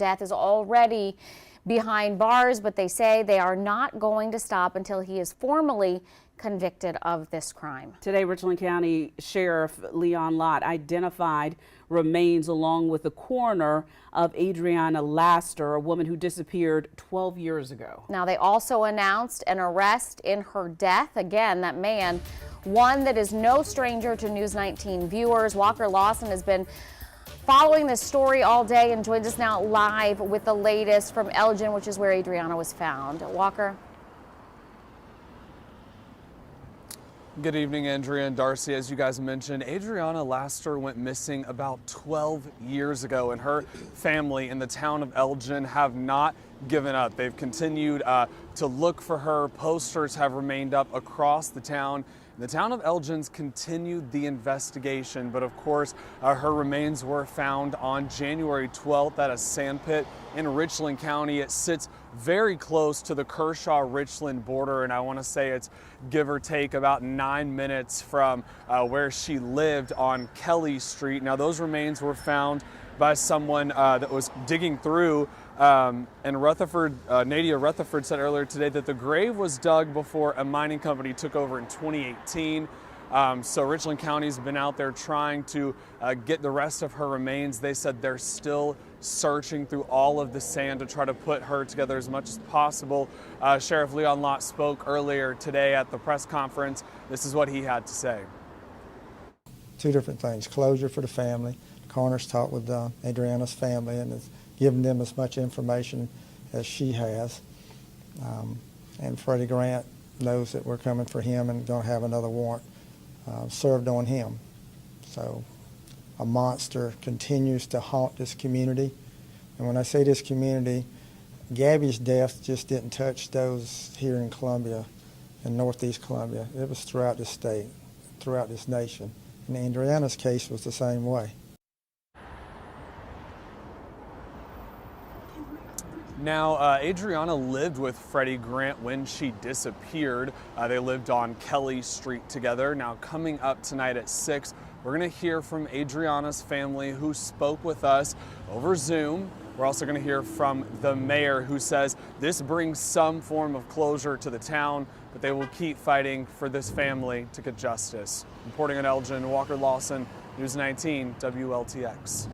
Death is already behind bars, but they say they are not going to stop until he is formally convicted of this crime. Today, Richland County Sheriff Leon Lott identified remains along with the coroner of Adriana Laster, a woman who disappeared 12 years ago. Now, they also announced an arrest in her death. Again, that man, one that is no stranger to News 19 viewers. Walker Lawson has been following this story all day and joins us now live with the latest from Elgin, which is where Adriana was found. Walker. Good evening, Andrea and Darcy. As you guys mentioned, Adriana Laster went missing about 12 years ago, and her family in the town of Elgin have not given up. They've continued to look for her. Posters have remained up across the town. The town of Elgin's continued the investigation, but of course, her remains were found on January 12th at a sand pit in Richland County. It sits very close to the Kershaw-Richland border, and I want to say it's give or take about 9 minutes from where she lived on Kelly Street. Now, those remains were found by someone that was digging through, and Rutherford, Nadia Rutherford said earlier today that the grave was dug before a mining company took over in 2018. So Richland County's been out there trying to get the rest of her remains. They said they're still searching through all of the sand to try to put her together as much as possible. Sheriff Leon Lott spoke earlier today at the press conference. This is what he had to say. Two different things: closure for the family. The coroner's talked with Adriana's family and has given them as much information as she has. And Freddie Grant knows that we're coming for him and going to have another warrant served on him. So a monster continues to haunt this community. And when I say this community, Gabby's death just didn't touch those here in Columbia, in Northeast Columbia. It was throughout the state, throughout this nation. And Adriana's case was the same way. Now, Adriana lived with Freddie Grant when she disappeared. They lived on Kelly Street together. Now, coming up tonight at 6, we're going to hear from Adriana's family, who spoke with us over Zoom. We're also going to hear from the mayor, who says this brings some form of closure to the town, but they will keep fighting for this family to get justice. Reporting in Elgin, Walker Lawson, News 19 WLTX.